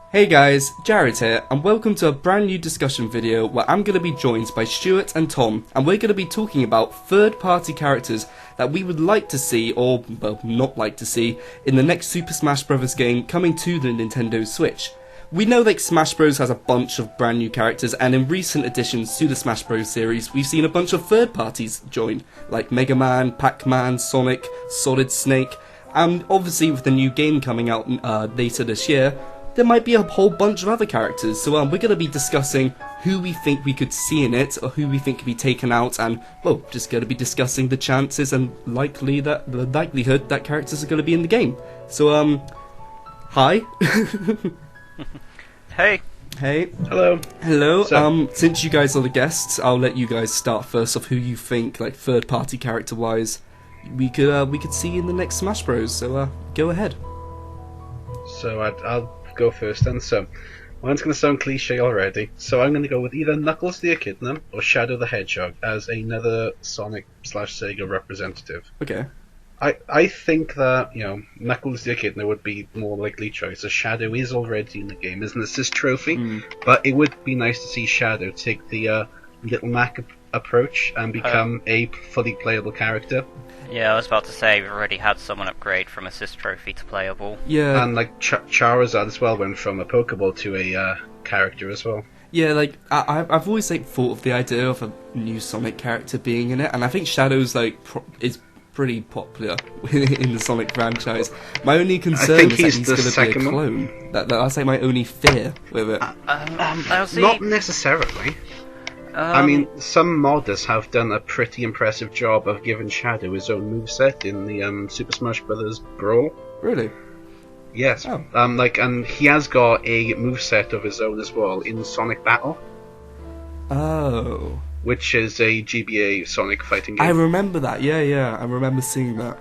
Hey guys, Jared here, and welcome to a brand new discussion video where I'm going to be joined by Stuart and Tom, and we're going to be talking about third-party characters that we would like to see, or, well, not like to see, in the next Super Smash Bros. Game coming to the Nintendo Switch. We know that Smash Bros. Has a bunch of brand new characters, and in recent additions to the Smash Bros. Series, we've seen a bunch of third parties join, like Mega Man, Pac-Man, Sonic, Solid Snake, and obviously with the new game coming out later this year, there might be a whole bunch of other characters, so we're going to be discussing who we think we could see in it, or who we think could be taken out, and, well, just going to be discussing the chances and the likelihood that characters are going to be in the game. So, hi. Hey. Hey. Hello. Hello. So, since you guys are the guests, I'll let you guys start first of who you think, like, third-party character-wise, we could see in the next Smash Bros. So, go ahead. So I'll go first then. So mine's going to sound cliche already. So I'm going to go with either Knuckles the Echidna or Shadow the Hedgehog as another Sonic/Sega representative. Okay. I think that, Knuckles the Echidna would be more likely choice, as Shadow is already in the game as an assist trophy, but it would be nice to see Shadow take the Little Mac approach and become a fully playable character. Yeah, I was about to say, we've already had someone upgrade from assist trophy to playable. Yeah. And like Charizard as well went from a Pokeball to a character as well. Yeah, like, I've always, like, thought of the idea of a new Sonic character being in it, and I think Shadow's, like, is pretty popular in the Sonic franchise. My only concern is that he's going to be a clone. That's, like, my only fear with it. Not necessarily. I mean, some modders have done a pretty impressive job of giving Shadow his own moveset in the Super Smash Bros. Brawl. Really? Yes. Oh. And he has got a moveset of his own as well in Sonic Battle. Oh. Which is a GBA Sonic fighting game. I remember that, yeah, I remember seeing that.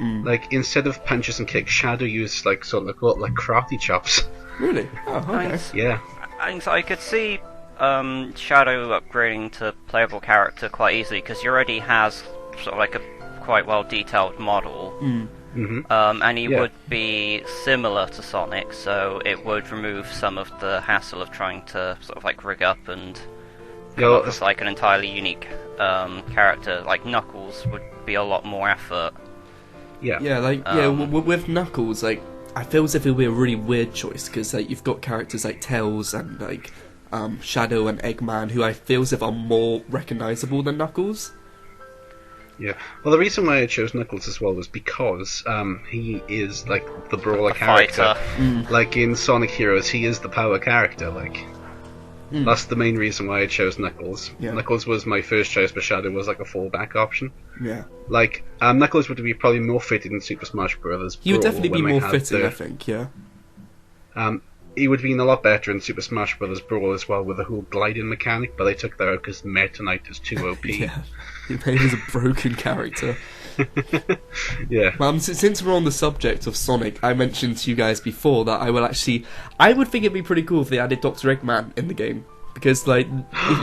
Like, instead of punches and kicks, Shadow used, like, sort of like karate chops. Really? Oh, okay. Yeah. I could see Shadow upgrading to playable character quite easily, because he already has sort of like a quite well detailed model. And he would be similar to Sonic, so it would remove some of the hassle of trying to sort of like rig up and come up with like an entirely unique character. Like Knuckles would be a lot more effort. With Knuckles, like, I feel as if it would be a really weird choice, because like you've got characters like Tails and like Shadow and Eggman, who I feel as if are more recognisable than Knuckles. Yeah. Well, the reason why I chose Knuckles as well was because he is like the brawler character. Like in Sonic Heroes, he is the power character. Like that's the main reason why I chose Knuckles. Yeah. Knuckles was my first choice, but Shadow was like a fallback option. Yeah. Like Knuckles would be probably more fitted in Super Smash Bros. He would definitely be more fitting, I think. Yeah. He would have been a lot better in Super Smash Bros. Brawl as well, with the whole gliding mechanic, but they took that out because Meta Knight is too OP. Yeah, he made him a broken character. Yeah. Well, since we're on the subject of Sonic, I mentioned to you guys before that I would think it'd be pretty cool if they added Dr. Eggman in the game. Because, like,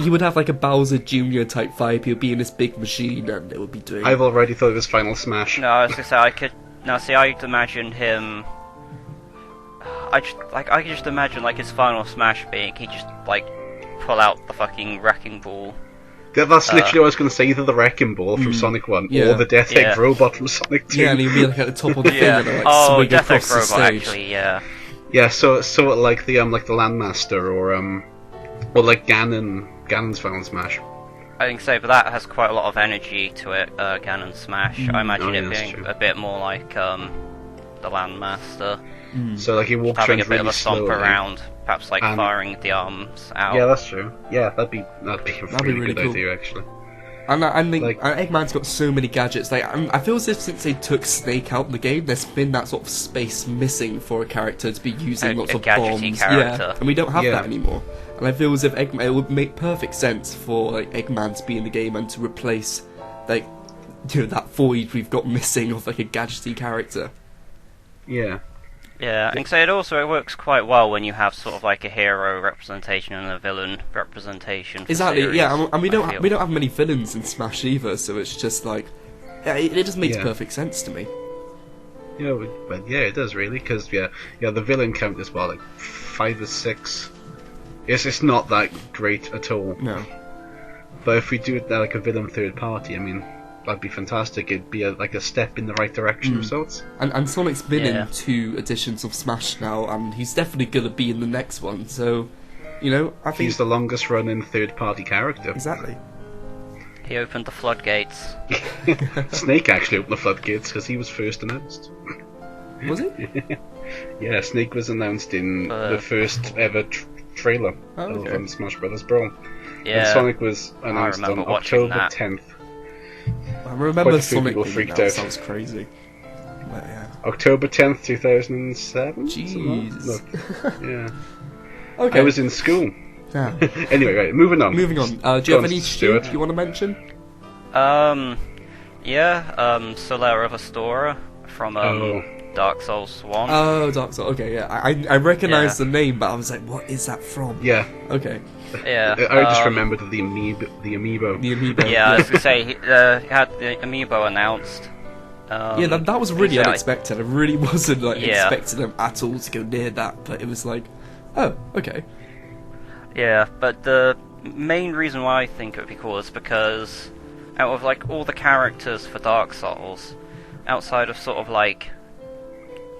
he would have, like, a Bowser Jr. type vibe. He would be in this big machine, and it would be doing... I've already thought of his Final Smash. No, I was gonna say, I'd imagine him... I could just imagine, like, his Final Smash being, he just, like, pull out the fucking Wrecking Ball. That's literally what I was going to say, either the Wrecking Ball from Sonic 1, or the Death Egg Robot from Sonic 2. Yeah, and he'd be, like, at the top of the thing, and, like, swing Death across Egg the Robot, stage. actually, yeah. Yeah, so like the Landmaster, or like Ganon's Final Smash. I think so, but that has quite a lot of energy to it, Ganon Smash. I imagine it being a bit more like the Landmaster. So like he walks having around a bit really of a stomp slowly. Around, perhaps like firing the arms out. Yeah, that's true. Yeah, that'd be a really good cool. idea, actually. And I think Eggman's got so many gadgets. Like, I feel as if since they took Snake out of the game, there's been that sort of space missing for a character to be using lots of bombs. Character. Yeah, and we don't have that anymore. And I feel as if it would make perfect sense for like Eggman to be in the game and to replace like that void we've got missing of like a gadgety character. Yeah. Yeah, I think so. It works quite well when you have sort of like a hero representation and a villain representation. Exactly. Series, yeah, and we don't have many villains in Smash either, so it's just like it just makes perfect sense to me. It does really, because the villain count is like 5 or 6. It's not that great at all. No. But if we do it like a villain third party, I mean, that'd be fantastic. It'd be like a step in the right direction of sorts. And Sonic's been in 2 editions of Smash now, and he's definitely gonna be in the next one. So, I think he's the longest running third party character. Exactly. He opened the floodgates. Snake actually opened the floodgates because he was first announced. Was he? Yeah, Snake was announced in the first ever trailer of Smash Brothers Brawl. Yeah, and Sonic was announced on October 10th. I remember Sonic people freaked out. out. Sounds crazy. But, yeah. October 10th, 2007? Jeez. Yeah. Okay. I was in school. Yeah. Anyway, right, moving on. Do you have any Stuart you want to mention? Solera of Astora from Dark Souls 1. Oh, Dark Souls. Okay, yeah. I recognise the name, but I was like, what is that from? Yeah. Okay. Yeah. I just remembered the amiibo. The amiibo. Yeah, I was going to say, he had the amiibo announced. That was really unexpected. I really wasn't expecting them at all to go near that, but it was like, oh, okay. Yeah, but the main reason why I think it would be cool is because out of all the characters for Dark Souls, outside of sort of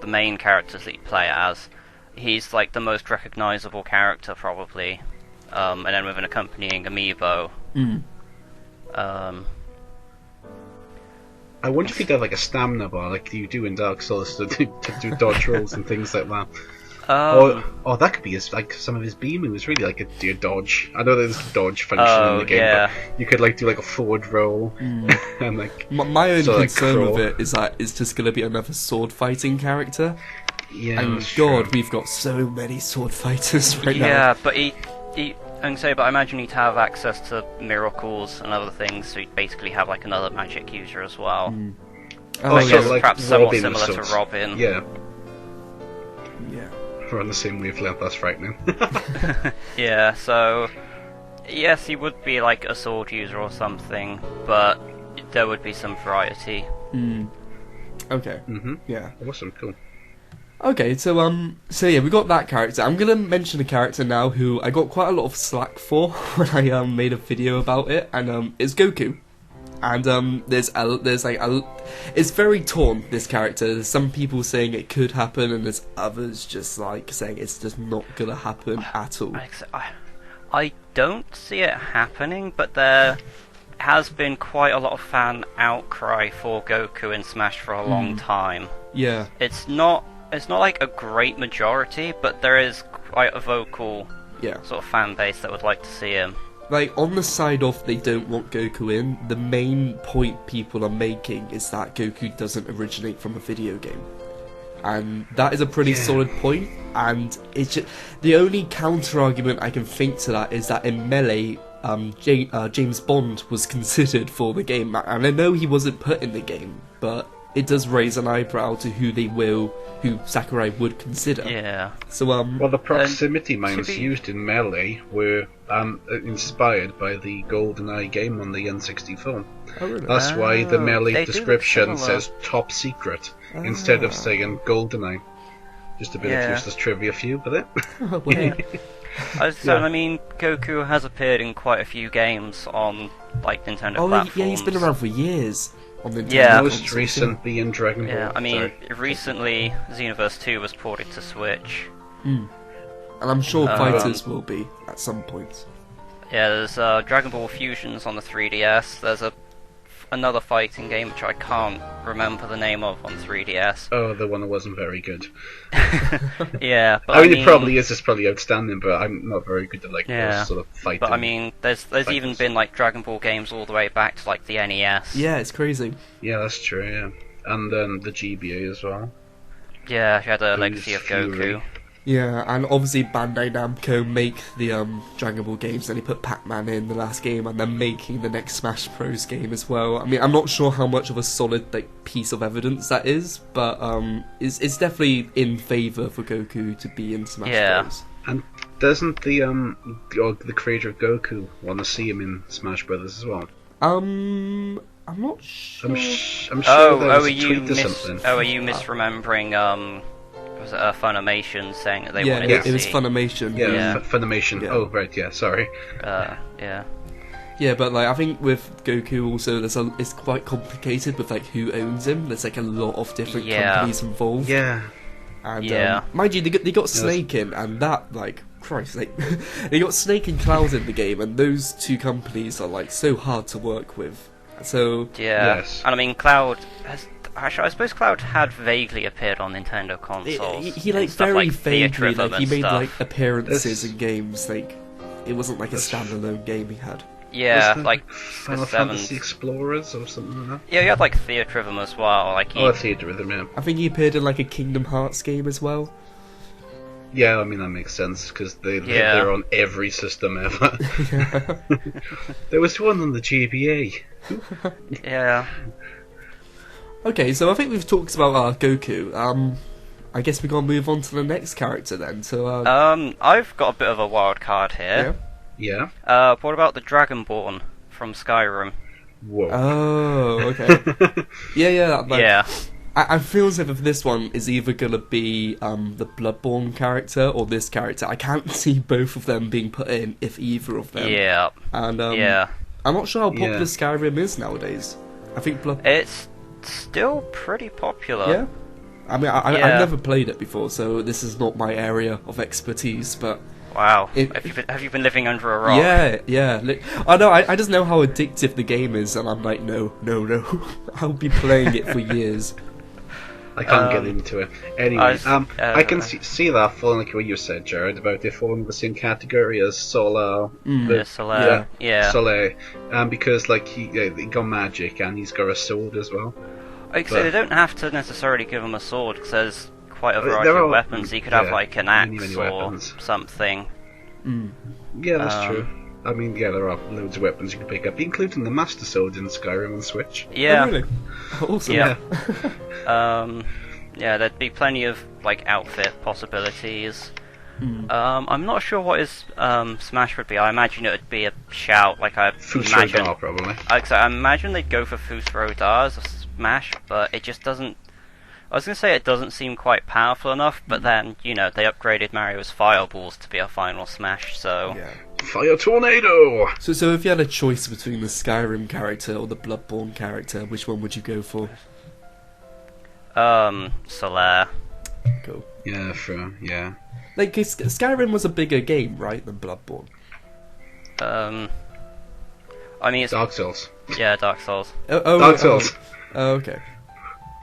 the main characters that you play as, he's the most recognisable character probably. And then with an accompanying amiibo. I wonder if he'd have a stamina bar like you do in Dark Souls to do dodge rolls and things like that. Or that could be some of his beam moves, really a dodge. I know there's a dodge function in the game, but you could do a forward roll and my own concern with it is that it's just going to be another sword fighting character. Yeah, and God, we've got so many sword fighters right now. Yeah, but I imagine he'd have access to miracles and other things, so he'd basically have another magic user as well. Perhaps somewhat similar to Robin. Yeah. We're on the same wavelength, that's frightening. Yeah, so yes, he would be a sword user or something, but there would be some variety. Okay. Yeah. Awesome, cool. Okay, so we got that character. I'm gonna mention a character now who I got quite a lot of slack for when I made a video about it, and it's Goku. And it's very torn, this character. There's some people saying it could happen, and there's others just saying it's just not gonna happen at all. I don't see it happening, but there has been quite a lot of fan outcry for Goku in Smash for a long time. Yeah. It's not a great majority, but there is quite a vocal sort of fan base that would like to see him. On the side of they don't want Goku in, the main point people are making is that Goku doesn't originate from a video game. And that is a pretty solid point, and it's just, the only counter-argument I can think to that is that in Melee, James Bond was considered for the game, and I know he wasn't put in the game, but it does raise an eyebrow to who Sakurai would consider. Yeah. So well, the proximity mines used in Melee were inspired by the GoldenEye game on the N64. Oh, really? That's why the Melee description says top secret instead of saying GoldenEye. Just a bit of useless trivia for you, but it. I mean, Goku has appeared in quite a few games on Nintendo platforms. Yeah, he's been around for years. On the most recent being Dragon Ball. Yeah, I mean, recently Xenoverse 2 was ported to Switch. And I'm sure Fighters will be at some point. Yeah, there's Dragon Ball Fusions on the 3DS. There's another fighting game which I can't remember the name of on 3DS. Oh, the one that wasn't very good. Yeah, but I mean, it probably is. It's probably outstanding, but I'm not very good at those sort of fighting. But I mean, there's even been Dragon Ball games all the way back to the NES. Yeah, it's crazy. Yeah, that's true. Yeah, and then the GBA as well. Yeah, you had a Legacy of Goku. Yeah, and obviously Bandai Namco make the Dragon Ball games, and they put Pac-Man in the last game, and they're making the next Smash Bros game as well. I mean, I'm not sure how much of a solid piece of evidence that is, but it's definitely in favour for Goku to be in Smash Bros. And doesn't the creator of Goku want to see him in Smash Brothers as well? I'm not sure. I'm sure there was a tweet or something. Are you misremembering? Was it Funimation saying that they wanted to see? Yeah, it was Funimation. Yeah. Funimation. Yeah. Oh, right. Yeah, sorry. Yeah. Yeah, but like I think with Goku also, it's quite complicated with like who owns him. There's like a lot of different companies involved. Yeah. And mind you, they got Snake in, and that like Christ, they got Snake and Cloud in the game, and those two companies are like so hard to work with. So yes. And I mean Cloud has. Actually, I suppose Cloud had vaguely appeared on Nintendo consoles. He like very vaguely, like he made stuff. like appearances in games. Like it wasn't like a standalone game he had. Yeah, like Final Fantasy Explorers or something like that. Yeah, he had like Theatre Rhythm as well. Like Theatre Rhythm, yeah. I think he appeared in like a Kingdom Hearts game as well. Yeah, I mean that makes sense because they're on every system ever. There was one on the GBA. Yeah. Okay, so I think we've talked about Goku. I guess we're gonna move on to the next character then. So I've got a bit of a wild card here. Yeah. What about the Dragonborn from Skyrim? Whoa. Oh, okay. yeah. I feel as if this one is either gonna be the Bloodborne character or this character. I can't see both of them being put in, if either of them. Yeah. And I'm not sure how popular Skyrim is nowadays. I think It's still pretty popular. Yeah. I mean, I've never played it before, so this is not my area of expertise. But wow, have you been living under a rock? Yeah. I know. I just know how addictive the game is, and I'm like, no. I'll be playing it for years. I can't get into it. Anyway, I can see that falling like what you said, Jared, about it falling in the same category as Solar. Solar. Yeah. Solar. Because like he got magic and he's got a sword as well. So they don't have to necessarily give him a sword because there's quite a variety of weapons. He could have like an axe or something. Yeah, that's true. I mean, there are loads of weapons you can pick up, including the Master Sword in Skyrim and Switch. Yeah. Oh, really? Awesome. Yeah. There'd be plenty of like outfit possibilities. I'm not sure what his smash would be. I imagine it would be a shout, like I imagine. Probably. I imagine they'd go for Futhro-Da as a smash, but it just doesn't. I was going to say it doesn't seem quite powerful enough, but then they upgraded Mario's fireballs to be a final smash, so. Yeah. Fire tornado. So if you had a choice between the Skyrim character or the Bloodborne character, which one would you go for? Solar. Cool. Yeah, sure. Yeah. Like, Skyrim was a bigger game, right, than Bloodborne? I mean, it's Dark Souls. Yeah, Dark Souls. Dark Souls. Oh, okay.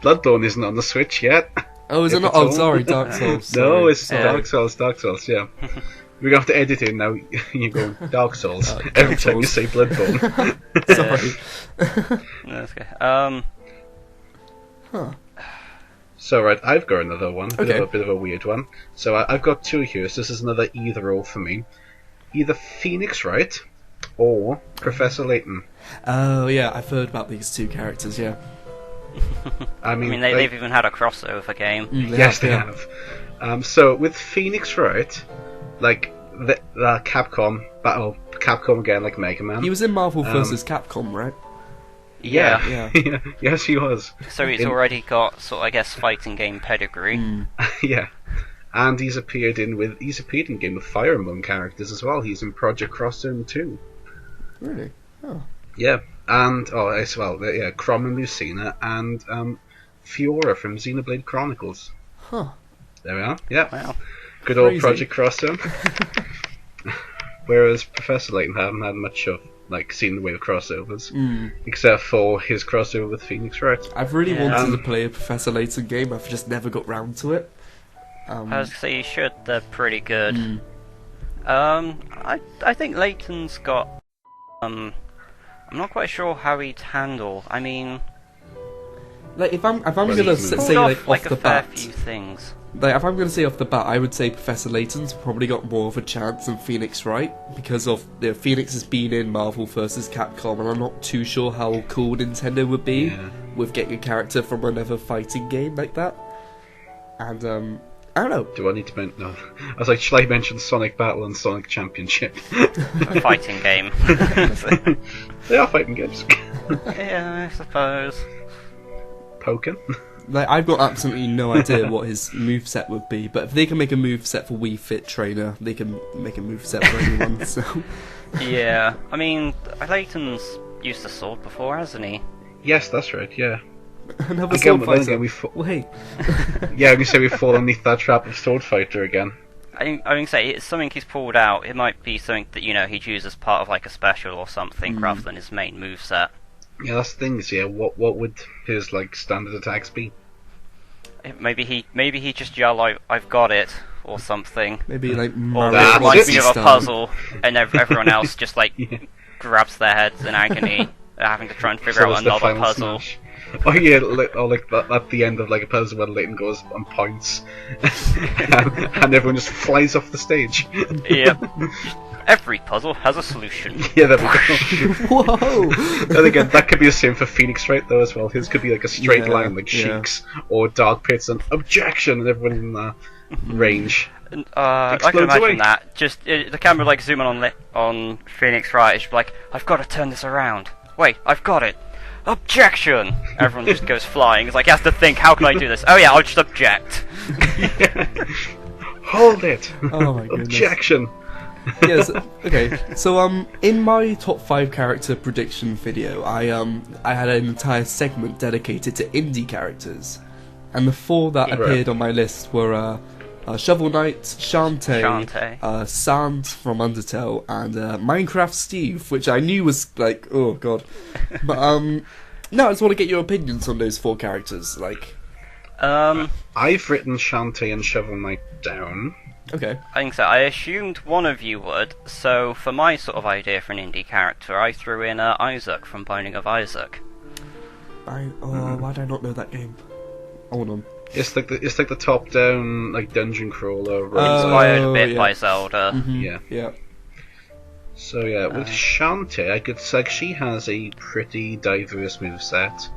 Bloodborne isn't on the Switch yet. Oh, is it not? Oh, sorry, Dark Souls. Sorry. No, it's Dark Souls, yeah. We're going to have to edit it now. You're going Dark Souls every time you say Bloodborne. Sorry. That's okay. So, right, I've got another one. A bit of a weird one. So, I've got two here. So, this is another either-or for me. Either Phoenix Wright or Professor Layton. Oh, yeah, I've heard about these two characters, yeah. I mean they've even had a crossover game. Yes, they have. So, with Phoenix Wright, like, the Capcom again, like Mega Man. He was in Marvel vs. Capcom, right? Yeah. Yes, he was. So he's already got I guess fighting game pedigree. Yeah, and he's appeared in Game of Fire Emblem characters as well. He's in Project Crosszone 2. Really? Oh. Yeah, and as well, Chrom and Lucina and Fiora from Xenoblade Chronicles. Huh. There we are. Yeah. Wow. Good old Project Crosszone. Whereas Professor Layton hadn't had much of seen the way of crossovers, except for his crossover with Phoenix Wright. I've really wanted to play a Professor Layton game. I've just never got round to it. I was going to say you should. They're pretty good. I think Layton's got. I'm not quite sure how he'd handle. I mean, like if I'm gonna say off the bat, few things. Like, if I'm going to say off the bat, I would say Professor Layton's probably got more of a chance than Phoenix Wright, because of Phoenix has been in Marvel vs. Capcom, and I'm not too sure how cool Nintendo would be with getting a character from another fighting game like that. And, I don't know. Do I need to mention... No. I was like, shall I mention Sonic Battle and Sonic Championship? A fighting game. They are fighting games. Yeah, I suppose. Pokken? Like, I've got absolutely no idea what his moveset would be, but if they can make a moveset for Wii Fit Trainer, they can make a moveset for anyone, so... Yeah, I mean, Layton's used a sword before, hasn't he? Yes, that's right, yeah. Another Again, sword then fighter. again, Well, hey. Yeah, I'm going to say we fall underneath that trap of Sword Fighter again. I think say it's something he's pulled out. It might be something that he'd use as part of like a special or something rather than his main moveset. Yeah, that's the thing. Yeah, what would his like standard attacks be? Maybe he just yell like "I've got it" or something. Maybe like Or Mario it reminds me of a style. puzzle, and everyone else just like grabs their heads in agony, having to try and figure So out it's the another final puzzle. smash. Oh yeah, like that, at the end of like a puzzle where Leighton goes and points, and everyone just flies off the stage. Yep. Every puzzle has a solution. Yeah, there we go. Whoa! And again, that could be the same for Phoenix Wright though as well. His could be like a straight Yeah, line, like yeah. Sheik's or Dark Pits and Objection, and everyone in the range. I can Explodes imagine away. that. Just the camera like zooming on Phoenix Wright. It's like, I've got to turn this around. Wait, I've got it. Objection! Everyone just goes flying. It's like he has to think, how can I do this? Oh yeah, I'll just object. Hold it! Oh my goodness. Objection! Yes. Okay. So in my top 5 character prediction video, I had an entire segment dedicated to indie characters, and the 4 that Yeah. appeared on my list were Shovel Knight, Shantae, Sand from Undertale, and Minecraft Steve, which I knew was like, oh god. But no, I just want to get your opinions on those 4 characters. Like, I've written Shantae and Shovel Knight down. okay. I think so. I assumed one of you would, so for my sort of idea for an indie character, I threw in Isaac from Binding of Isaac. Why did I not know that game? Hold on. It's like the top down like dungeon crawler. Inspired a bit yeah. by Zelda. Yeah. Yeah. So yeah, with Shantae, I could say she has a pretty diverse moveset,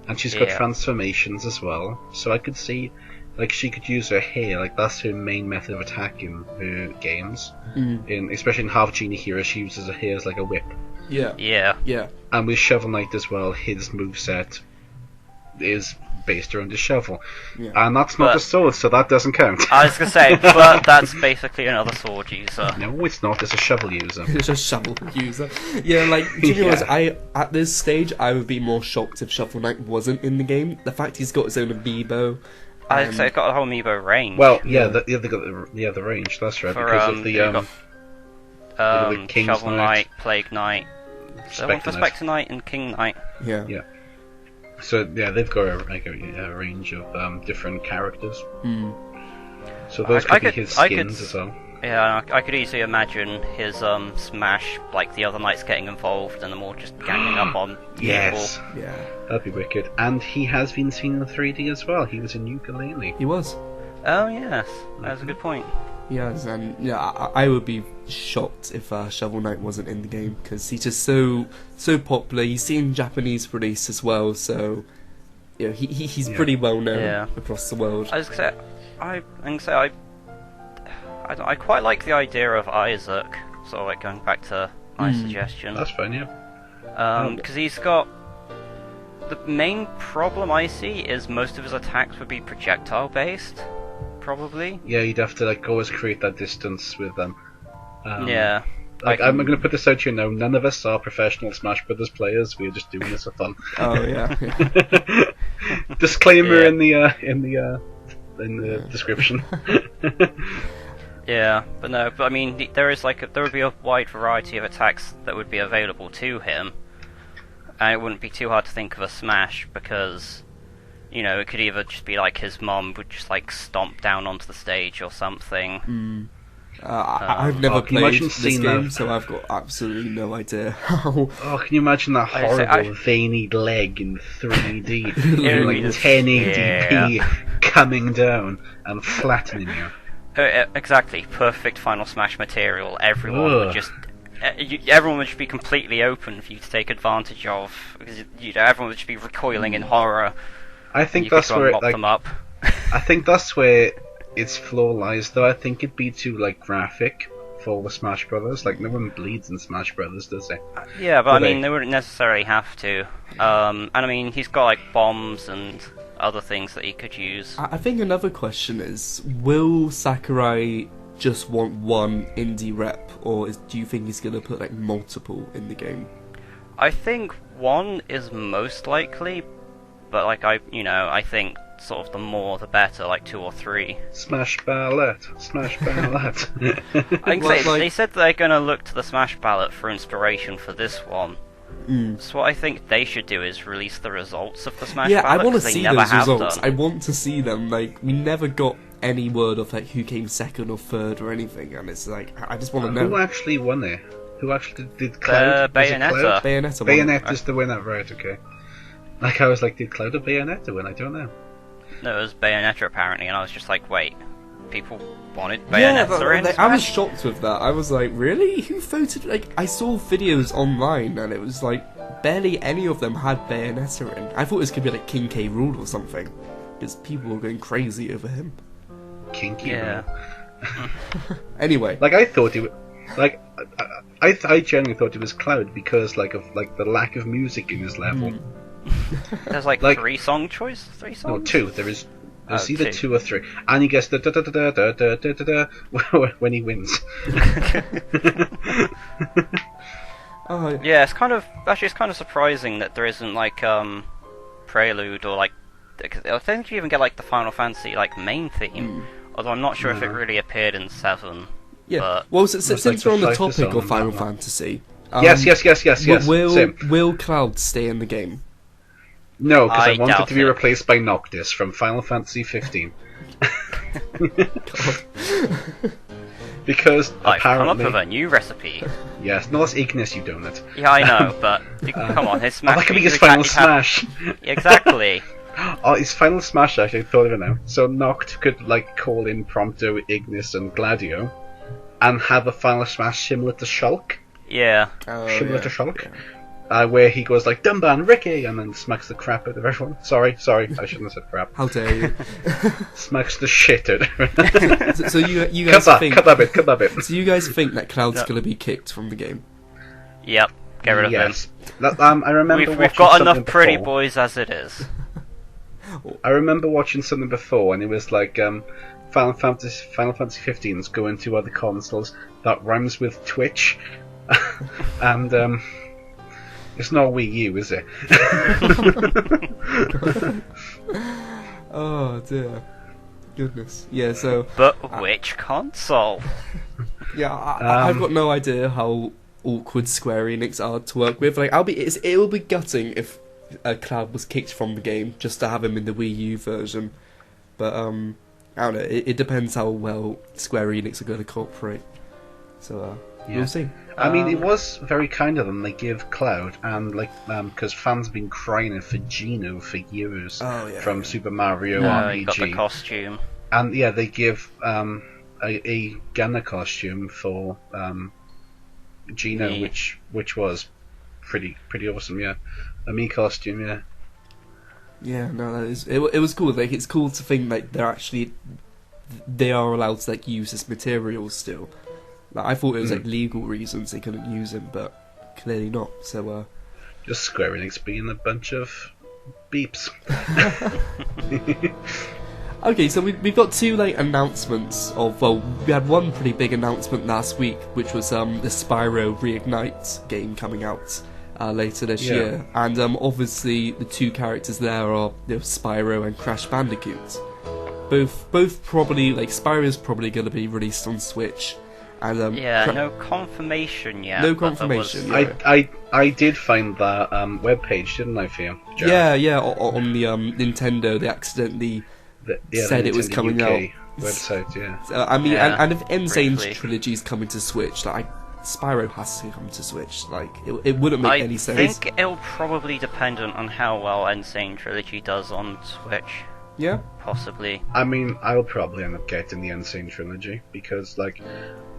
and she's got Yeah. transformations as well. So I could see, like, she could use her hair, like that's her main method of attack in her games. Especially in Half Genie Hero, she uses her hair as like a whip. Yeah. Yeah. Yeah. And with Shovel Knight as well, his moveset is based around the shovel, Yeah. and that's not But- a sword, so that doesn't count. I was gonna say, but that's basically another sword user. No, it's not. It's a shovel user. It's just Shovel user. Yeah, like, do you know what, Yeah. at this stage, I would be more shocked if Shovel Knight wasn't in the game. The fact he's got his own amiibo. I was gonna say, it's got a whole amiibo range. Well, yeah, they got the range. That's right, For, because of the you've got, the King's Shovel Knight, Knight, Plague Knight, so one for Spectre Knight. Spectre Knight and King Knight. Yeah. Yeah. So yeah, they've got a range of different characters. So those I could be could- his I could skins as well. Yeah, I could easily imagine his Smash, like the other knights getting involved and them all just ganging up on Yes, Yeah. that'd be wicked. And he has been seen in 3D as well. He was in Yooka-Laylee. He was. people. Oh yes, that's a good point. Yes, and yeah, I would be shocked if Shovel Knight wasn't in the game, because he's just so popular. He's seen Japanese release as well, so you know, he's Yeah. pretty well known Yeah. across the world. I was gonna say, I quite like the idea of Isaac. Sort of like going back to my suggestion. That's fine, yeah. Because he's got the main problem I see is most of his attacks would be projectile based, probably. Yeah, you'd have to like always create that distance with them. Yeah. Like, I'm going to put this out to you now. None of us are professional Smash Brothers players. We're just doing this for fun. Oh yeah. Disclaimer Yeah. in the description. Yeah, but I mean, there would be a wide variety of attacks that would be available to him, and it wouldn't be too hard to think of a smash because, it could either just be like his mom would just like stomp down onto the stage or something. I've never can you played imagine this seeing game, that? so I've got absolutely no idea how. Oh, can you imagine that I say, horrible veiny leg in 3D, It would like be just- 1080p coming down and flattening you? Exactly, perfect Final Smash material. Everyone Ugh. would just. Everyone would just be completely open for you to take advantage of. Because everyone would just be recoiling in horror. I And think you could that's go and where mop like them up. I think that's where its flaw lies, though. I think it'd be too like graphic with all the Smash Brothers. Like, no one bleeds in Smash Brothers, does they? Yeah, but I mean, they wouldn't necessarily have to. And I mean, he's got like bombs and other things that he could use. I think another question is, will Sakurai just want one indie rep, or do you think he's going to put like multiple in the game? I think one is most likely, but like I think sort of the more the better, like 2 or 3. Smash Ballot. I think they said they're going to look to the Smash Ballot for inspiration for this one. So what I think they should do is release the results of the Smash Ballot. Yeah, I want to see those results. Done. I want to see them. Like, we never got any word of like who came second or third or anything, and it's like, I just want to know. Who actually won it? Who actually did Cloud? Bayonetta. Bayonetta's the winner, right? Okay. Like, I was like, did Cloud or Bayonetta win? I don't know. No, it was Bayonetta apparently, and I was just like, wait, people wanted Bayonetta in Smash? I was shocked with that. I was like, really? Who voted? Like, I saw videos online, and it was like, barely any of them had Bayonetta in. I thought it was going to be like King K. Rool or something, because people were going crazy over him. Kinky. Yeah. Anyway. Like, I thought it was... Like, I genuinely thought it was Cloud because, like, of like the lack of music in his level. There's like 3 song choice? 3 songs? No, 2. There's either 2. 2 or 3. And he gets the da-da-da-da-da-da-da-da when he wins. Yeah, it's kind of surprising that there isn't like prelude or like, I think you even get like the Final Fantasy like main theme. Although I'm not sure if it really appeared in 7. Yeah. But well, since like we're on the the topic of Final that Fantasy, yes. Will Cloud stay in the game? No, because I want it doubt to be it. replaced by Noctis from Final Fantasy 15. Because I've come up apparently, with a new recipe. yes, no, that's Ignis, you donut. Yeah, I know, but come on, his Smash. That could be his music final actually have- Smash. Exactly. Oh, his final Smash, actually, I thought of it now. So Noct could, like, call in Prompto, Ignis, and Gladio, and have a final Smash similar to Shulk. Yeah. Similar to Shulk. Where he goes like, Dumban, Ricky, and then smacks the crap out of everyone. Sorry, I shouldn't have said crap. How dare you? Smacks the shit out of everyone. So you guys think... Cut that bit. So you guys think that Cloud's going to be kicked from the game? Yep. Get rid of him. Yes. I remember We've watching got enough something pretty before. boys as it is. I remember watching something before, and it was like Final Fantasy 15's going to other consoles that rhymes with Twitch, and it's not Wii U, is it? Oh dear, goodness. Yeah. So. But which console? Yeah, I've got no idea how awkward Square Enix are to work with. Like, it will be gutting if Cloud was kicked from the game just to have him in the Wii U version. But I don't know. It depends how well Square Enix are going to cooperate. So we'll see. I mean, it was very kind of them. They give Cloud, and like, because fans have been crying for Geno for years from Super Mario RPG. He got the costume. And yeah, they give a Gunner costume for Geno, which was pretty awesome. Yeah, a Mii costume. Yeah. Yeah, no, that is. It was cool. Like, it's cool to think like they are allowed to like use this material still. Like, I thought it was like legal reasons they couldn't use him, but clearly not. So just Square Enix being a bunch of beeps. Okay, so we've got 2 like announcements of. Well, we had one pretty big announcement last week, which was the Spyro Reignite game coming out later this year, and obviously the 2 characters there are Spyro and Crash Bandicoot. Both probably like Spyro's probably going to be released on Switch. And, no confirmation yet. No confirmation. I did find that webpage, didn't I, for you, Jared? Yeah. On the Nintendo, they accidentally said it was coming UK out. Website, yeah. So, I mean, and if N-Zane's briefly. trilogy's coming to Switch, like Spyro has to come to Switch. Like it wouldn't make any sense. I think it'll probably dependent on how well Insane Trilogy does on Switch. Yeah, possibly. I mean, I'll probably end up getting the Insane Trilogy because, like,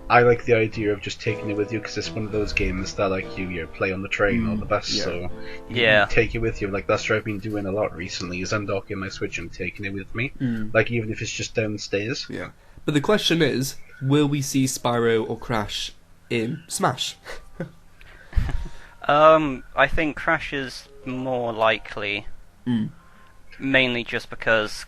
I like the idea of just taking it with you because it's one of those games that, like, you play on the train or the bus, so you take it with you. Like, that's what I've been doing a lot recently, is undocking my Switch and taking it with me. Like, even if it's just downstairs. Yeah. But the question is, will we see Spyro or Crash in Smash? I think Crash is more likely, mainly just because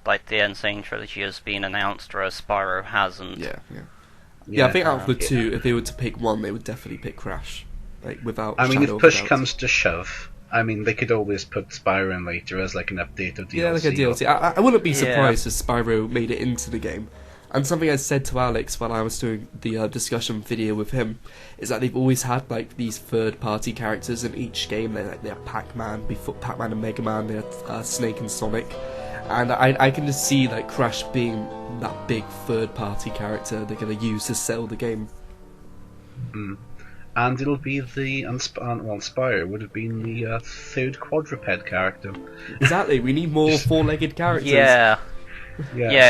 like the Insane trilogy has been announced, whereas Spyro hasn't. Yeah, I think out of the two, if they were to pick one, they would definitely pick Crash. Like, without I mean, shadow if push of a doubt. comes to shove, I mean, they could always put Spyro in later as like an update or DLC. Yeah, like a DLC. I wouldn't be surprised if Spyro made it into the game. And something I said to Alex while I was doing the discussion video with him is that they've always had like these third-party characters in each game. They're Pac-Man, before Pac-Man and Mega Man. They had Snake and Sonic, and I can just see like Crash being that big third-party character they're going to use to sell the game. And it'll be the Spyro would have been the third quadruped character. Exactly. We need more four-legged characters. Yeah.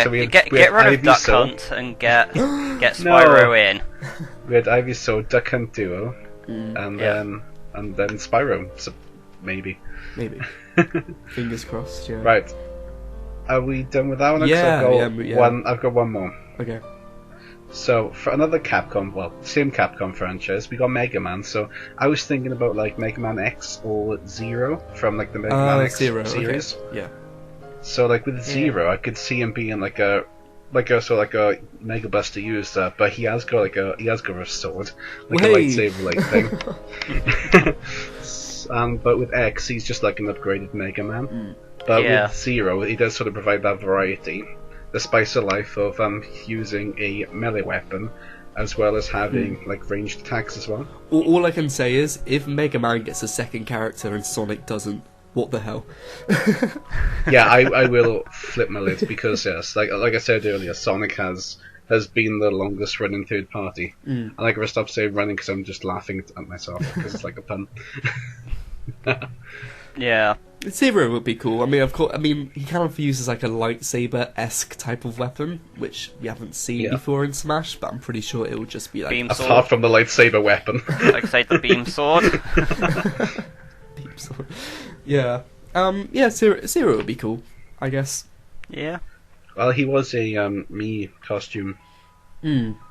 So get rid of Duck Hunt and get Spyro in. We had Ivysaur, Duck Hunt duo, and then Spyro. So maybe. Fingers crossed. Yeah. Right. Are we done with that one? I've got one more. Okay. So for another same Capcom franchise, we got Mega Man. So I was thinking about like Mega Man X or Zero from like the Mega Man X Zero series. Okay. Yeah. So like with Zero, I could see him being like a Mega Buster user, but he has got a sword, like a lightsaber like thing. But with X, he's just like an upgraded Mega Man. But with Zero, he does sort of provide that variety, the spice of life of using a melee weapon, as well as having like ranged attacks as well. All I can say is, if Mega Man gets a second character and Sonic doesn't, what the hell? Yeah, I will flip my lid because yes, like I said earlier, Sonic has been the longest running third party. I like to stop saying running because I'm just laughing at myself because it's like a pun. Yeah. Zero would be cool. I mean, of course. I mean, he kind of uses like a lightsaber-esque type of weapon, which we haven't seen before in Smash. But I'm pretty sure it would just be like beam sword. Apart from the lightsaber weapon, like say the beam sword. Beam sword. Yeah. Yeah. Zero would be cool, I guess. Yeah. Well, he was a Mii costume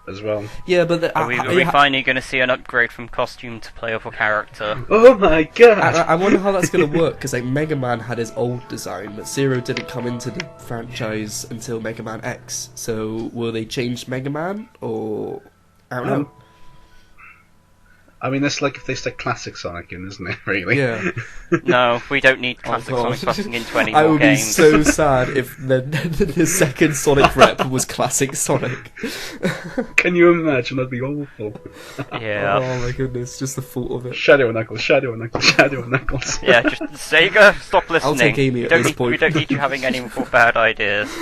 as well. Yeah, but Are we finally going to see an upgrade from costume to playable character? Oh my god! I wonder how that's going to work, because like Mega Man had his old design, but Zero didn't come into the franchise until Mega Man X. So will they change Mega Man, or I don't know. I mean, it's like if they stick classic Sonic in, isn't it? Really? Yeah. No, we don't need classic Sonic busting into any I more would games. be so sad if the second Sonic rep was classic Sonic. Can you imagine? That'd be awful. Yeah. Oh my goodness, just the thought of it. Shadow and Knuckles, Shadow and Knuckles, Shadow and Knuckles. Yeah, just Sega, stop listening. I'll take Amy at this point. We don't need you having any more bad ideas.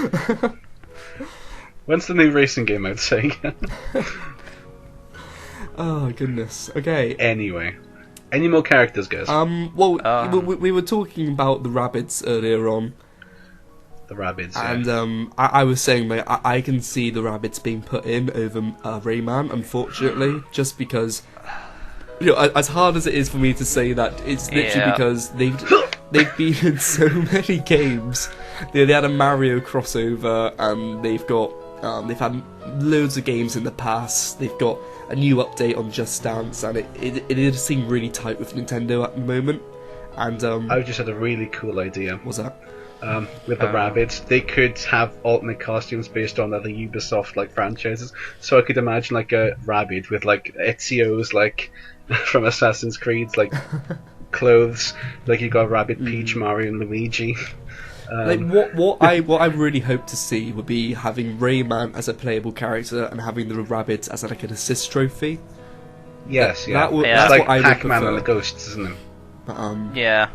When's the new racing game out, Sega? Oh goodness. Okay. Anyway, any more characters, guys? We were talking about the Rabbids earlier on. The Rabbids, and I was saying like I can see the Rabbids being put in over Rayman, unfortunately, just because as hard as it is for me to say that, it's literally because they've been in so many games. They had a Mario crossover, and they've had loads of games in the past. They've got a new update on Just Dance, and it did seem really tight with Nintendo at the moment. And I just had a really cool idea. What's that? With the Rabbids, they could have alternate costumes based on other Ubisoft like franchises. So I could imagine like a Rabbid with like Ezio's like from Assassin's Creed like clothes. Like you got Rabbid, Peach, Mario, and Luigi. Like what I really hope to see would be having Rayman as a playable character and having the Rabbids as like an assist trophy. Yes, That's like what I would Pac-Man prefer. and the Ghosts, isn't it? But, yeah.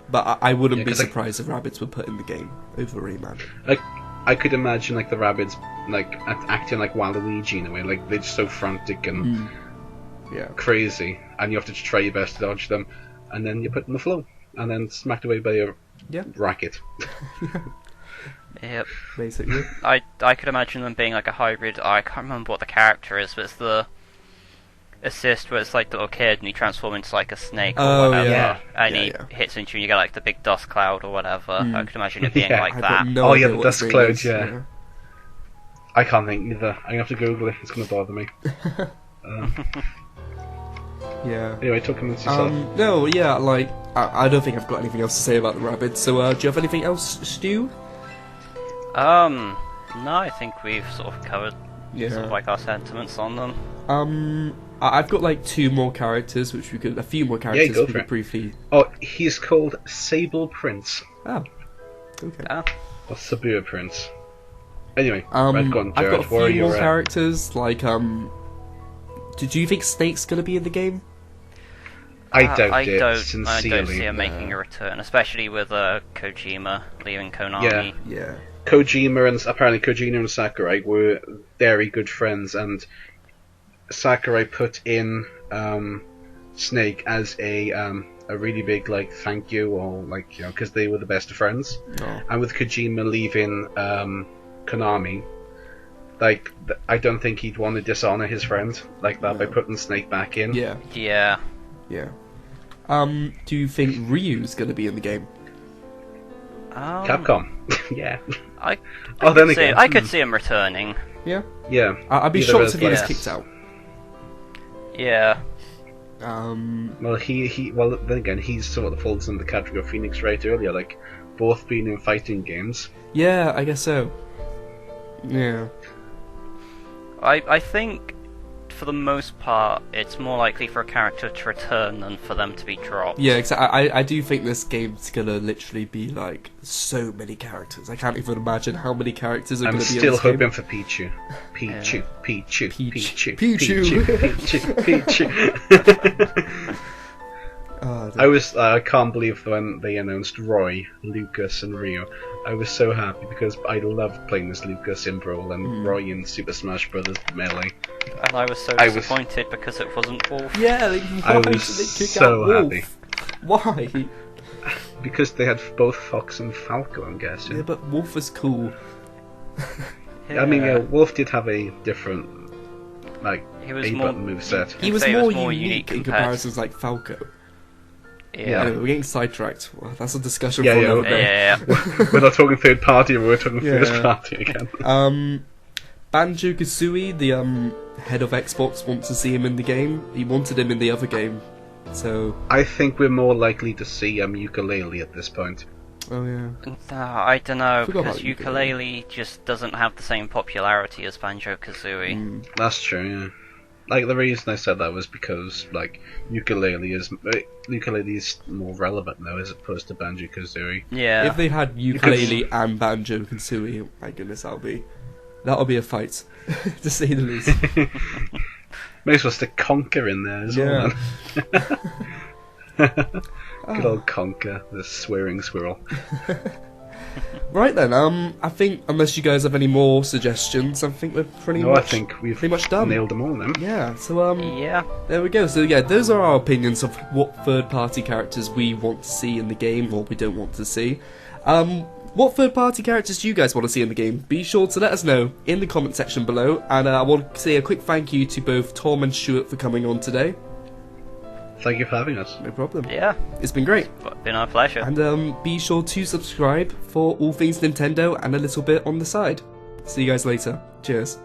But I wouldn't be surprised if Rabbids were put in the game over Rayman. Like I could imagine like the Rabbids like acting like Waluigi in a way, like they're just so frantic and crazy, and you have to try your best to dodge them, and then you put in the flow, and then smacked away by a racket. Yep. Basically. I could imagine them being like a hybrid. I can't remember what the character is, but it's the assist where it's like the little kid and he transforms into like a snake or whatever, and he hits into you and you get like the big dust cloud or whatever. I could imagine it being like that. The dust cloud, I can't think either. I'm gonna have to Google it. It's gonna bother me. Yeah. Anyway, talk amongst yourself. No, yeah, like I don't think I've got anything else to say about the rabbit. So, do you have anything else, Stu? No, I think we've sort of covered Yeah. sort of like our sentiments on them. I've got like a few more characters which we could briefly. Oh, he's called Sable Prince. Oh, okay. Or Sabua Prince. Anyway, I've go on, Jared. got a few more characters. Like, do you think Snake's gonna be in the game? I doubt it. Sincerely, I don't see him making a return, especially with Kojima leaving Konami. Yeah. Kojima and Sakurai were very good friends, and Sakurai put in Snake as a really big like thank you, or like, you know, because they were the best of friends. Oh. And with Kojima leaving Konami, like I don't think he'd want to dishonor his friend like that by putting Snake back in. Yeah. Yeah. Do you think Ryu's gonna be in the game? Capcom. Yeah. I could see him returning. Yeah. Yeah. I'd be Either shocked as, if he was like- kicked out. Yeah. Well, well, then again, he's sort of falls in the category of Phoenix Wright earlier, like both being in fighting games. Yeah, I guess so. Yeah. I think, for the most part, it's more likely for a character to return than for them to be dropped. Yeah, exactly. I do think this game's gonna literally be like so many characters. I can't even imagine how many characters are I'm gonna be in still this hoping game. for Pichu. Pichu. Oh, I can't believe when they announced Roy, Lucas, and Rio. I was so happy because I loved playing as Lucas in Brawl and Roy in Super Smash Bros. Melee. And I was so disappointed because it wasn't Wolf. yeah, like, I why was did they kick so out Wolf? happy. Why? Because they had both Fox and Falco, I'm guessing. Yeah, but Wolf was cool. Yeah. I mean, Wolf did have a different, like, He was A-button moveset. He was say it more, was more unique in compared- comparison to like Falco. Yeah. Anyway, we're getting sidetracked. Well, that's a discussion Yeah, for yeah, another day. Yeah. We're not talking third party, we're talking Yeah. first party again. Banjo-Kazooie, the head of Xbox, wants to see him in the game. He wanted him in the other game, so... I think we're more likely to see Ukulele at this point. Oh, yeah. I don't know, Forgot because about ukulele just doesn't have the same popularity as Banjo-Kazooie. That's true, yeah. Like, the reason I said that was because, like, ukulele is more relevant now as opposed to Banjo-Kazooie. Yeah. If they had ukulele and Banjo-Kazooie, my goodness, that'll be a fight, to say the least. May as well stick Conker in there as well. Then. Good old Conker, the swearing squirrel. Right then, I think, unless you guys have any more suggestions, I think we're pretty No, I much think we've pretty much done. nailed them all then. Yeah, so Yeah. there we go. So yeah, those are our opinions of what third-party characters we want to see in the game or we don't want to see. What third-party characters do you guys want to see in the game? Be sure to let us know in the comment section below. And I want to say a quick thank you to both Tom and Stuart for coming on today. Thank you for having us. No problem. Yeah. It's been great. It's been our pleasure. And be sure to subscribe for all things Nintendo and a little bit on the side. See you guys later. Cheers.